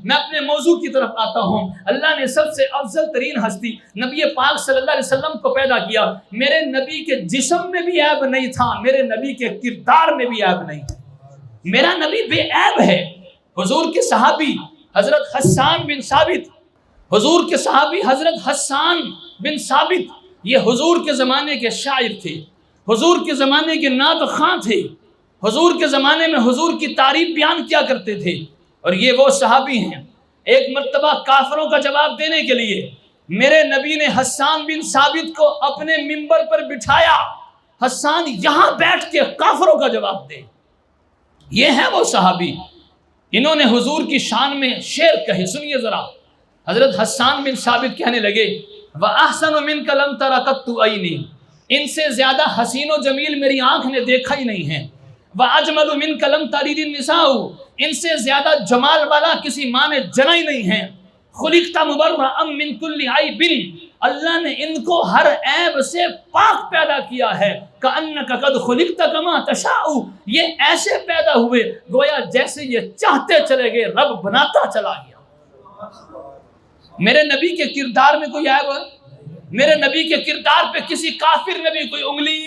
میں اپنے موضوع کی طرف آتا ہوں۔ اللہ نے سب سے افضل ترین ہستی نبی پاک صلی اللہ علیہ وسلم کو پیدا کیا۔ میرے نبی کے جسم میں بھی عیب نہیں تھا، میرے نبی کے کردار میں بھی عیب نہیں تھا، میرا نبی بے عیب ہے۔ حضور کے صحابی حضرت حسان بن ثابت، حضور کے صحابی حضرت حسان بن ثابت یہ حضور کے زمانے کے شاعر تھے، حضور کے زمانے کے نعت خواں تھے، حضور کے زمانے میں حضور کی تعریف بیان کیا کرتے تھے، اور یہ وہ صحابی ہیں۔ ایک مرتبہ کافروں کا جواب دینے کے لیے میرے نبی نے حسان بن ثابت کو اپنے منبر پر بٹھایا، حسان یہاں بیٹھ کے کافروں کا جواب دے۔ یہ ہیں وہ صحابی، انہوں نے حضور کی شان میں شعر کہے، سنیے ذرا۔ حضرت حسان بن ثابت کہنے لگے وَأَحْسَنُ مِنْكَ لَمْ تَرَ قَطُّ عَيْنِي، ان سے زیادہ حسین و جمیل میری آنکھ نے دیکھا ہی نہیں ہے۔ وَأَجْمَلُ مِنْكَ لَمْ تَلِدِ النِّسَاءُ، ان سے زیادہ جمال والا کسی ماں نے جنا ہی نہیں ہے۔ خُلِقْتَ مُبَرَّأً مِنْ كُلِّ عَيْبٍ، اللہ نے ان کو ہر عیب سے پاک پیدا کیا ہے۔ كَأَنَّكَ قَدْ خُلِقْتَ كَمَا تَشَاءُ، یہ ایسے پیدا ہوئے گویا جیسے یہ چاہتے چلے گئے، رب بناتا چلا گیا۔ میرے نبی کے کردار میں کوئی عیب ہے؟ میرے نبی کے کردار پہ کسی کافر نے بھی کوئی انگلی،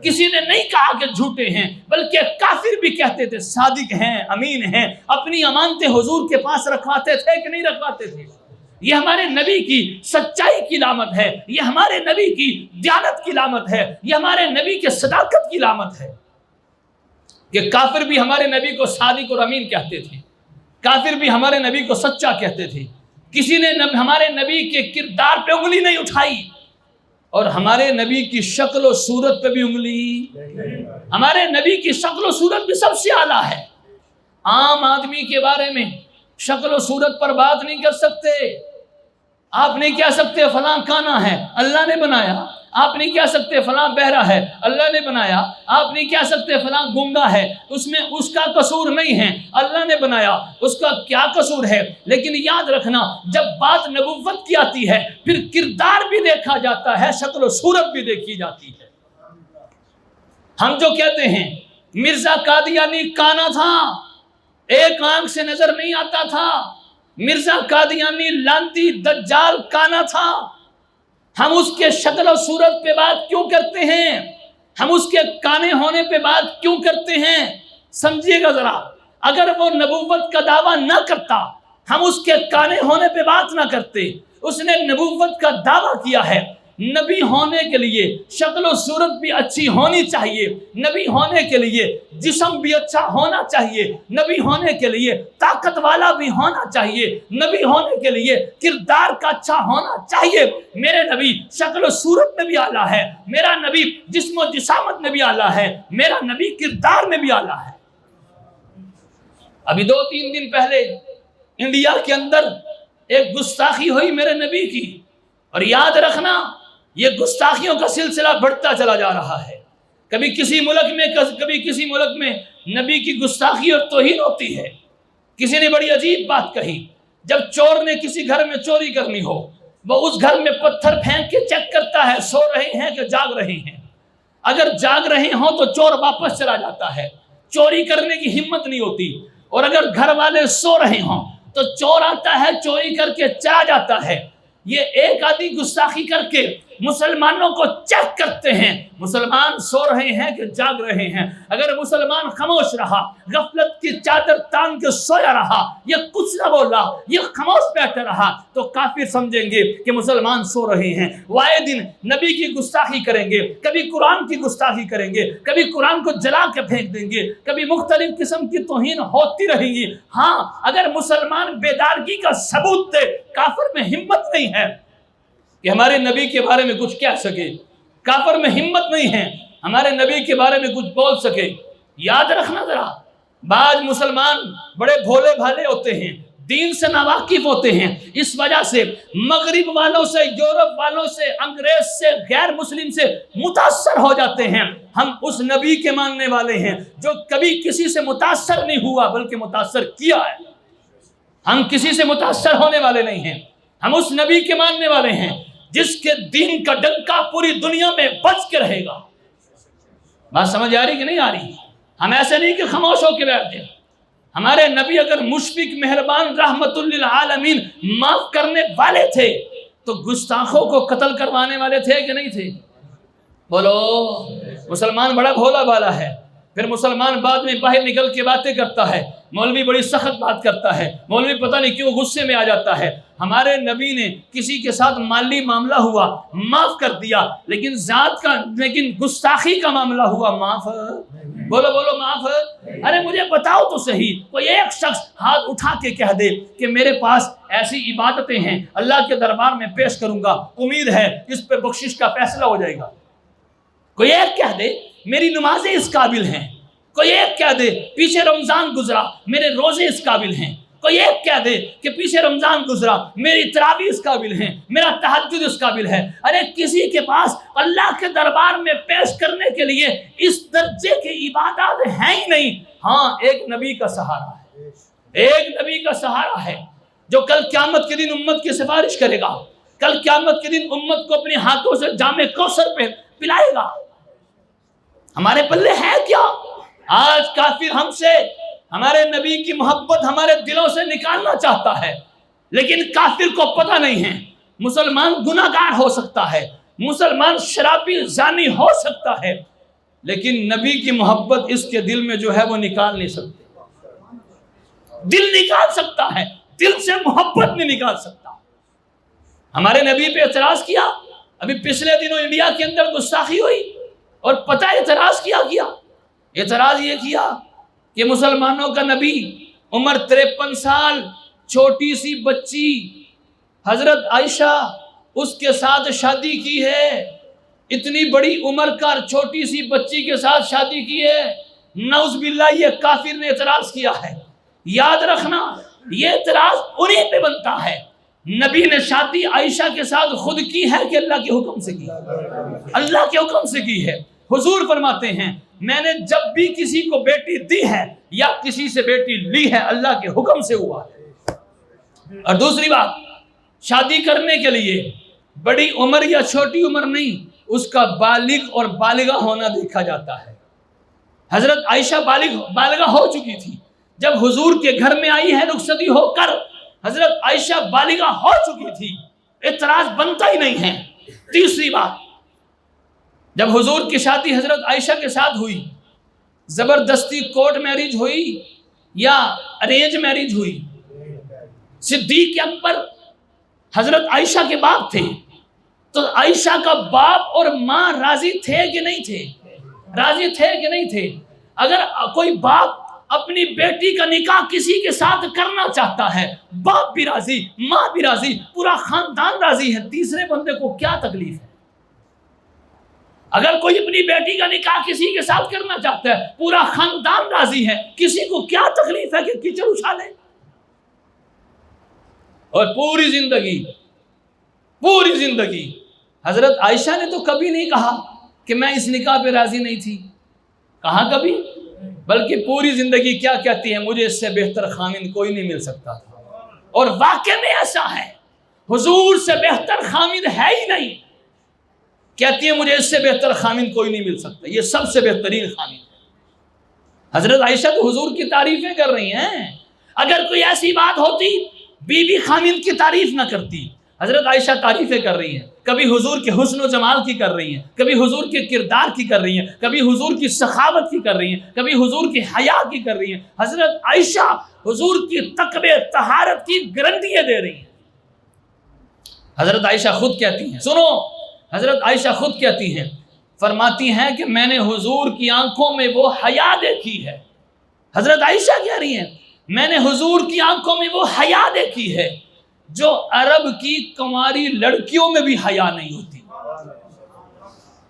کسی نے نہیں کہا کہ جھوٹے ہیں، بلکہ کافر بھی کہتے تھے صادق ہیں، امین ہیں، اپنی امانتیں حضور کے پاس رکھواتے تھے کہ نہیں رکھواتے تھے۔ یہ ہمارے نبی کی سچائی کی علامت ہے، یہ ہمارے نبی کی دیانت کی علامت ہے، یہ ہمارے نبی کے صداقت کی علامت ہے کہ کافر بھی ہمارے نبی کو صادق اور امین کہتے تھے، کافر بھی ہمارے نبی کو سچا کہتے تھے۔ کسی نے ہمارے نبی کے کردار پہ انگلی نہیں اٹھائی، اور ہمارے نبی کی شکل و صورت پہ بھی انگلی، ہمارے نبی کی شکل و صورت بھی سب سے اعلیٰ ہے۔ عام آدمی کے بارے میں شکل و صورت پر بات نہیں کر سکتے۔ آپ نہیں کہہ سکتے فلاں کانا ہے، اللہ نے بنایا۔ آپ نہیں کہہ سکتے فلاں بہرا ہے، اللہ نے بنایا۔ آپ نہیں کہہ سکتے فلاں گنگا ہے، اس میں اس کا قصور نہیں ہے، اللہ نے بنایا، اس کا کیا قصور ہے۔ لیکن یاد رکھنا، جب بات نبوت کی آتی ہے پھر کردار بھی دیکھا جاتا ہے، شکل و صورت بھی دیکھی جاتی ہے۔ ہم جو کہتے ہیں مرزا قادیانی کانا تھا، ایک آنکھ سے نظر نہیں آتا تھا، مرزا قادیانی لانتی دجال کانا تھا، ہم اس کے شکل و صورت پہ بات کیوں کرتے ہیں؟ ہم اس کے کانے ہونے پہ بات کیوں کرتے ہیں؟ سمجھیے گا ذرا، اگر وہ نبوت کا دعویٰ نہ کرتا، ہم اس کے کانے ہونے پہ بات نہ کرتے۔ اس نے نبوت کا دعویٰ کیا ہے۔ نبی ہونے کے لیے شکل و صورت بھی اچھی ہونی چاہیے، نبی ہونے کے لیے جسم بھی اچھا ہونا چاہیے، نبی ہونے کے لیے طاقت والا بھی ہونا چاہیے، نبی ہونے کے لیے کردار کا اچھا ہونا چاہیے۔ میرے نبی شکل و صورت میں بھی اعلیٰ ہے، میرا نبی جسم و جسامت میں بھی اعلیٰ ہے، میرا نبی کردار میں بھی اعلیٰ ہے۔ ابھی 2-3 دن پہلے انڈیا کے اندر ایک گستاخی ہوئی میرے نبی کی، اور یاد رکھنا یہ گستاخیوں کا سلسلہ بڑھتا چلا جا رہا ہے۔ کبھی کسی ملک میں نبی کی گستاخی اور توہین ہوتی ہے۔ کسی نے بڑی عجیب بات کہی، جب چور نے کسی گھر میں چوری کرنی ہو، وہ اس گھر میں پتھر پھینک کے چیک کرتا ہے سو رہے ہیں کہ جاگ رہے ہیں۔ اگر جاگ رہے ہوں تو چور واپس چلا جاتا ہے، چوری کرنے کی ہمت نہیں ہوتی، اور اگر گھر والے سو رہے ہوں تو چور آتا ہے، چوری کر کے چلا جاتا ہے۔ یہ ایک آدمی گستاخی کر کے مسلمانوں کو چیک کرتے ہیں، مسلمان سو رہے ہیں کہ جاگ رہے ہیں۔ اگر مسلمان خاموش رہا، غفلت کی چادر تان کے سویا رہا، یہ کچھ نہ بولا، یہ خاموش بیٹھا رہا، تو کافر سمجھیں گے کہ مسلمان سو رہے ہیں۔ وائے دن نبی کی گستاخی کریں گے، کبھی قرآن کی گستاخی کریں گے، کبھی قرآن کو جلا کے پھینک دیں گے، کبھی مختلف قسم کی توہین ہوتی رہے گی۔ ہاں، اگر مسلمان بیدارگی کا ثبوت دے، کافر میں ہمت نہیں ہے کہ ہمارے نبی کے بارے میں کچھ کہہ سکے، کافر میں ہمت نہیں ہے ہمارے نبی کے بارے میں کچھ بول سکے۔ یاد رکھنا ذرا، بعض مسلمان بڑے بھولے بھالے ہوتے ہیں، دین سے ناواقف ہوتے ہیں، اس وجہ سے مغرب والوں سے، یورپ والوں سے، انگریز سے، غیر مسلم سے متاثر ہو جاتے ہیں۔ ہم اس نبی کے ماننے والے ہیں جو کبھی کسی سے متاثر نہیں ہوا بلکہ متاثر کیا ہے۔ ہم کسی سے متاثر ہونے والے نہیں ہیں، ہم اس نبی کے ماننے والے ہیں جس کے دین کا ڈنکا پوری دنیا میں بج کے رہے گا۔ بات سمجھ آ رہی کہ نہیں آ رہی؟ ہم ایسے نہیں کہ خاموش ہو کے بیٹھ جائیں، ہمارے نبی اگر مشفق مہربان رحمت للعالمین معاف کرنے والے تھے تو گستاخوں کو قتل کروانے والے تھے کہ نہیں تھے؟ بولو. مسلمان بڑا بھولا بالا ہے. پھر مسلمان بعد میں باہر نکل کے باتیں کرتا ہے، مولوی بڑی سخت بات کرتا ہے، مولوی پتہ نہیں کیوں غصے میں آ جاتا ہے. ہمارے نبی نے کسی کے ساتھ مالی معاملہ ہوا معاف کر دیا، لیکن گستاخی کا معاملہ ہوا معاف. بولو بولو معاف. ارے مجھے بتاؤ تو صحیح، کوئی ایک شخص ہاتھ اٹھا کے کہہ دے کہ میرے پاس ایسی عبادتیں ہیں اللہ کے دربار میں پیش کروں گا، امید ہے اس پہ بخشش کا فیصلہ ہو جائے گا. کوئی ایک کہہ دے میری نمازیں اس قابل ہیں. کوئی ایک کہہ دے پیچھے رمضان گزرا میرے روزے اس قابل ہیں. کوئی ایک کہہ دے کہ پیچھے رمضان گزرا میری تراویح اس قابل ہیں، میرا تہجد اس قابل ہے. ارے کسی کے پاس اللہ کے دربار میں پیش کرنے کے لیے اس درجے کی عبادات ہیں ہی نہیں. ہاں ایک نبی کا سہارا ہے، ایک نبی کا سہارا ہے جو کل قیامت کے دن امت کی سفارش کرے گا. کل قیامت کے دن امت کو اپنے ہاتھوں سے جام کوثر پہ پلائے گا. ہمارے پلے ہے کیا؟ آج کافر ہم سے ہمارے نبی کی محبت ہمارے دلوں سے نکالنا چاہتا ہے، لیکن کافر کو پتہ نہیں ہے مسلمان گناہگار ہو سکتا ہے، مسلمان شرابی زانی ہو سکتا ہے، لیکن نبی کی محبت اس کے دل میں جو ہے وہ نکال نہیں سکتے. دل نکال سکتا ہے، دل سے محبت نہیں نکال سکتا. ہمارے نبی پہ اعتراض کیا. ابھی پچھلے دنوں انڈیا کے اندر گستاخی ہوئی، اور پتہ اعتراض کیا اعتراض یہ کیا کہ مسلمانوں کا نبی عمر 53 سال چھوٹی سی بچی حضرت عائشہ اس کے ساتھ شادی کی ہے. اتنی بڑی عمر کا چھوٹی سی بچی کے ساتھ شادی کی ہے. نعوذ باللہ یہ کافر نے اعتراض کیا ہے. یاد رکھنا یہ اعتراض انہیں پہ بنتا ہے. نبی نے شادی عائشہ کے ساتھ خود کی ہے کہ اللہ کے حکم سے کی؟ اللہ کے حکم سے کی ہے. حضور فرماتے ہیں میں نے جب بھی کسی کو بیٹی دی ہے یا کسی سے بیٹی لی ہے اللہ کے حکم سے ہوا ہے. اور دوسری بات، شادی کرنے کے لیے بڑی عمر یا چھوٹی عمر نہیں، اس کا بالغ اور بالغہ ہونا دیکھا جاتا ہے. حضرت عائشہ بالغہ ہو چکی تھی جب حضور کے گھر میں آئی ہے رخصتی ہو کر. حضرت عائشہ بالغہ ہو چکی تھی، اعتراض بنتا ہی نہیں ہے. تیسری بات، جب حضور کی شادی حضرت عائشہ کے ساتھ ہوئی، زبردستی کورٹ میرج ہوئی یا ارینج میرج ہوئی؟ صدیق اکبر حضرت عائشہ کے باپ تھے، تو عائشہ کا باپ اور ماں راضی تھے کہ نہیں تھے؟ راضی تھے کہ نہیں تھے؟ اگر کوئی باپ اپنی بیٹی کا نکاح کسی کے ساتھ کرنا چاہتا ہے، باپ بھی راضی، ماں بھی راضی، پورا خاندان راضی ہے، تیسرے بندے کو کیا تکلیف ہے؟ اگر کوئی اپنی بیٹی کا نکاح کسی کے ساتھ کرنا چاہتا ہے، پورا خاندان راضی ہے، کسی کو کیا تکلیف ہے کہ کیچڑ اچھالے؟ اور پوری زندگی حضرت عائشہ نے تو کبھی نہیں کہا کہ میں اس نکاح پہ راضی نہیں تھی. کہاں کبھی؟ بلکہ پوری زندگی کیا کہتی ہے؟ مجھے اس سے بہتر خامند کوئی نہیں مل سکتا تھا. اور واقع میں ایسا ہے، حضور سے بہتر خامند ہے ہی نہیں. کہتی ہے مجھے اس سے بہتر خامند کوئی نہیں مل سکتا، یہ سب سے بہترین خامند ہے. حضرت عائشہ تو حضور کی تعریفیں کر رہی ہیں. اگر کوئی ایسی بات ہوتی بی بی خامند کی تعریف نہ کرتی. حضرت عائشہ تعریفیں کر رہی ہیں، کبھی حضور کے حسن و جمال کی کر رہی ہیں، کبھی حضور کے کردار کی کر رہی ہیں، کبھی حضور کی سخاوت کی کر رہی ہیں، کبھی حضور کی حیا کی کر رہی ہیں. حضرت عائشہ حضور کی تقوی طہارت کی گارنٹیاں دے رہی ہیں. حضرت عائشہ خود کہتی ہیں، سنو، حضرت عائشہ خود کہتی ہیں، فرماتی ہیں کہ میں نے حضور کی آنکھوں میں وہ حیا دیکھی ہے. حضرت عائشہ کہہ رہی ہیں میں نے حضور کی آنکھوں میں وہ حیا دیکھی ہے جو عرب کی کنواری لڑکیوں میں بھی حیا نہیں ہوتی.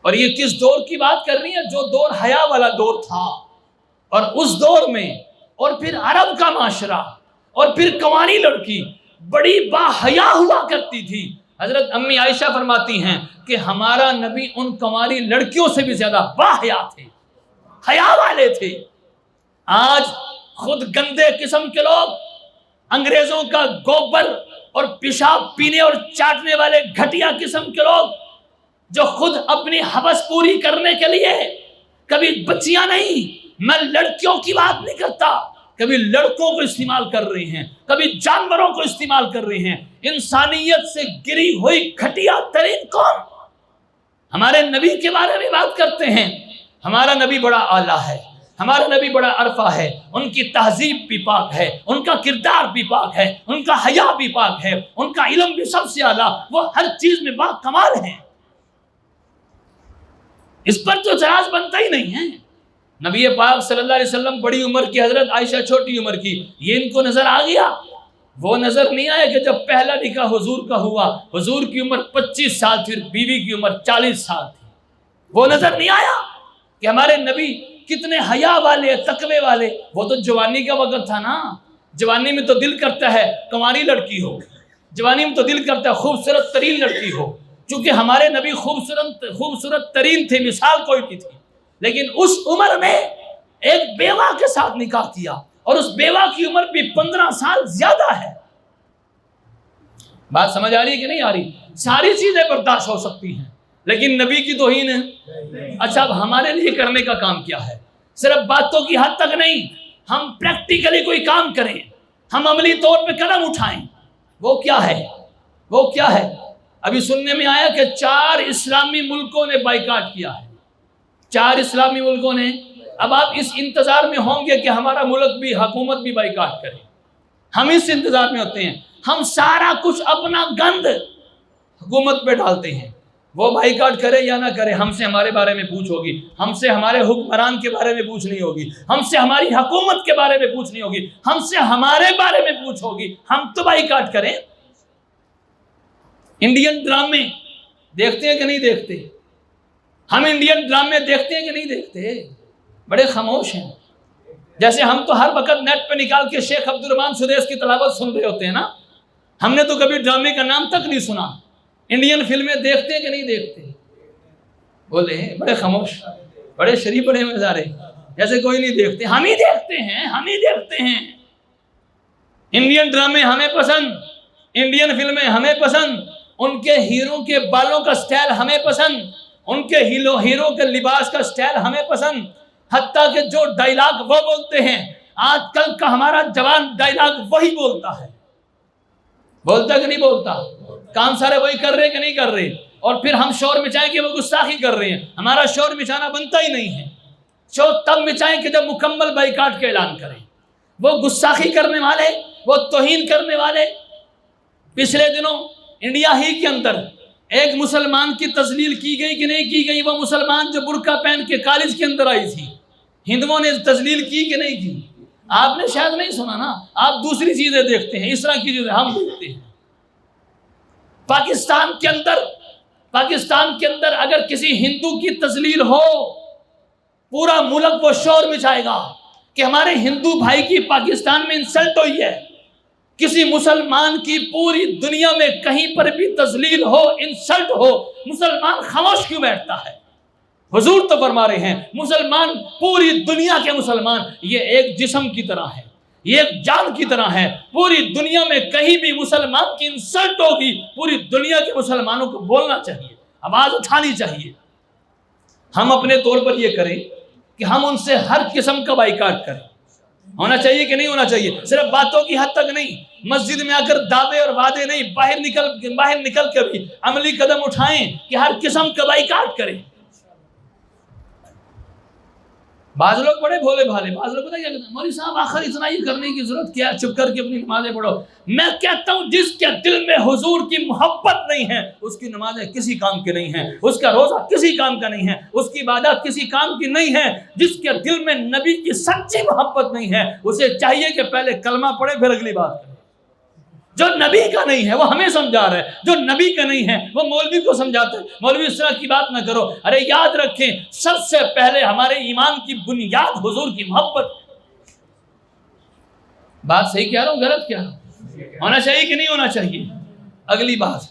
اور یہ کس دور کی بات کر رہی ہیں؟ جو دور حیا والا دور تھا، اور اس دور میں اور پھر عرب کا معاشرہ اور پھر کنواری لڑکی بڑی با حیا ہوا کرتی تھی. حضرت امی عائشہ فرماتی ہیں کہ ہمارا نبی ان کنواری لڑکیوں سے بھی زیادہ با حیا تھے، حیا والے تھے. آج خود گندے قسم کے لوگ، انگریزوں کا گوبر اور پیشاب پینے اور چاٹنے والے گھٹیا قسم کے لوگ، جو خود اپنی ہوس پوری کرنے کے لیے کبھی بچیاں نہیں، میں لڑکیوں کی بات نہیں کرتا، کبھی لڑکوں کو استعمال کر رہے ہیں، کبھی جانوروں کو استعمال کر رہے ہیں، انسانیت سے گری ہوئی گھٹیا ترین قوم ہمارے نبی کے بارے میں بات کرتے ہیں۔ ہمارا نبی بڑا اعلیٰ ہے، ہمارا نبی بڑا عرفہ ہے، ان کی تہذیب بھی پاک ہے، ان کا کردار بھی پاک ہے، ان کا حیا بھی پاک ہے، ان کا علم بھی سب سے اعلیٰ، وہ ہر چیز میں با کمال ہیں، اس پر تو اعتراض بنتا ہی نہیں ہے۔ نبی پاک صلی اللہ علیہ وسلم بڑی عمر کی، حضرت عائشہ چھوٹی عمر کی، یہ ان کو نظر آ گیا؟ وہ نظر نہیں آیا کہ جب پہلا نکاح حضور کا ہوا، حضور کی عمر 25 سال تھی، بیوی کی عمر 40 سال تھی، وہ نظر نہیں آیا کہ ہمارے نبی کتنے حیا والے، تقوی والے؟ وہ تو جوانی کا وقت تھا نا، جوانی میں تو دل کرتا ہے کنواری لڑکی ہو، جوانی میں تو دل کرتا ہے خوبصورت ترین لڑکی ہو، چونکہ ہمارے نبی خوبصورت ترین تھے، مثال کوئی نہیں تھی، لیکن اس عمر میں ایک بیوہ کے ساتھ نکاح کیا، اور اس بیوہ کی عمر بھی 15 سال زیادہ ہے۔ بات سمجھ آ رہی ہے کہ نہیں آ رہی؟ ساری چیزیں برداشت ہو سکتی ہیں لیکن نبی کی توہین ہے۔ اچھا، اب ہمارے لیے کرنے کا کام کیا ہے؟ صرف باتوں کی حد تک نہیں، ہم پریکٹیکلی کوئی کام کریں، ہم عملی طور پہ قدم اٹھائیں۔ وہ کیا ہے؟ وہ کیا ہے؟ ابھی سننے میں آیا کہ 4 اسلامی ملکوں نے بائیکاٹ کیا ہے، 4 اسلامی ملکوں نے۔ اب آپ اس انتظار میں ہوں گے کہ ہمارا ملک بھی، حکومت بھی بائیکاٹ کرے، ہم اس انتظار میں ہوتے ہیں۔ ہم سارا کچھ اپنا گند حکومت پہ ڈالتے ہیں، وہ بائیکاٹ کرے یا نہ کرے، ہم سے ہمارے بارے میں پوچھ ہوگی، ہم سے ہمارے حکمران کے بارے میں پوچھ نہیں ہوگی، ہم سے ہماری حکومت کے بارے میں پوچھ نہیں ہوگی، ہم سے ہمارے بارے میں پوچھ ہوگی، ہم تو بائیکاٹ کریں۔ انڈین ڈرامے دیکھتے ہیں کہ نہیں دیکھتے؟ ہم انڈین ڈرامے دیکھتے ہیں کہ نہیں دیکھتے؟ بڑے خاموش ہیں، جیسے ہم تو ہر وقت نیٹ پہ نکال کے شیخ عبدالرحمن سدیس کی تلاوت سن رہے ہوتے ہیں نا، ہم نے تو کبھی ڈرامے کا نام تک نہیں سنا۔ انڈین فلمیں دیکھتے ہیں کہ نہیں دیکھتے؟ بولے بڑے خاموش، بڑے شریف، بڑے مزارے، جیسے کوئی نہیں دیکھتے۔ ہم ہی دیکھتے ہیں، ہم ہی دیکھتے ہیں۔ انڈین ڈرامے ہمیں پسند، انڈین فلمیں ہمیں پسند، ان کے ہیرو کے بالوں کا سٹائل ہمیں پسند، ان کے ہیرو کے لباس کا سٹائل ہمیں پسند، حتیٰ کہ جو ڈائلاگ وہ بولتے ہیں، آج کل کا ہمارا جوان ڈائلاگ وہی بولتا ہے۔ بولتا کہ نہیں بولتا؟ کام سارے وہی کر رہے کہ نہیں کر رہے؟ اور پھر ہم شور مچائیں کہ وہ گستاخی کر رہے ہیں۔ ہمارا شور مچانا بنتا ہی نہیں ہے۔ شور تب مچائیں کہ جب مکمل بائیکاٹ کا اعلان کریں۔ وہ گستاخی کرنے والے، وہ توہین کرنے والے، پچھلے دنوں انڈیا ہی کے اندر ایک مسلمان کی تذلیل کی گئی کہ نہیں کی گئی؟ وہ مسلمان جو برقع پہن کے کالج کے اندر آئی تھی، ہندوؤں نے تذلیل کی کہ نہیں کی؟ آپ نے شاید نہیں سنا نا، آپ دوسری چیزیں دیکھتے ہیں، اس طرح کی چیزیں ہم دیکھتے ہیں۔ پاکستان کے اندر اگر کسی ہندو کی تذلیل ہو، پورا ملک وہ شور مچائے گا کہ ہمارے ہندو بھائی کی پاکستان میں انسلٹ ہوئی ہے۔ کسی مسلمان کی پوری دنیا میں کہیں پر بھی تذلیل ہو، انسلٹ ہو، مسلمان خاموش کیوں بیٹھتا ہے؟ حضور تو فرما رہے ہیں مسلمان، پوری دنیا کے مسلمان یہ ایک جسم کی طرح ہے، یہ ایک جان کی طرح ہے۔ پوری دنیا میں کہیں بھی مسلمان کی انسلٹ ہوگی، پوری دنیا کے مسلمانوں کو بولنا چاہیے، آواز اٹھانی چاہیے۔ ہم اپنے طور پر یہ کریں کہ ہم ان سے ہر قسم کا بائیکاٹ کریں۔ ہونا چاہیے کہ نہیں ہونا چاہیے؟ صرف باتوں کی حد تک نہیں، مسجد میں آ کر دعوے اور وعدے نہیں، باہر نکل کے بھی عملی قدم اٹھائیں کہ ہر قسم کا بائیکاٹ کریں۔ بعض لوگ بڑے بھولے بھالے، بعض لوگ پتہ کیا کہتے ہیں، مولوی صاحب آخر اتنا ہی کرنے کی ضرورت کیا، چپ کر کے اپنی نمازیں پڑھو۔ میں کہتا ہوں جس کے دل میں حضور کی محبت نہیں ہے، اس کی نمازیں کسی کام کی نہیں ہیں، اس کا روزہ کسی کام کا نہیں ہے، اس کی عبادت کسی کام کی نہیں ہے۔ جس کے دل میں نبی کی سچی محبت نہیں ہے، اسے چاہیے کہ پہلے کلمہ پڑھے پھر اگلی بات کرے۔ جو نبی کا نہیں ہے وہ ہمیں سمجھا رہا ہے، جو نبی کا نہیں ہے وہ مولوی کو سمجھاتا ہے۔ مولوی اس طرح کی بات نہ کرو۔ ارے یاد رکھیں، سب سے پہلے ہمارے ایمان کی بنیاد حضور کی محبت۔ بات صحیح کہہ رہا ہوں غلط کہہ رہا ہوں؟ ہونا چاہیے کہ نہیں ہونا چاہیے؟ اگلی بات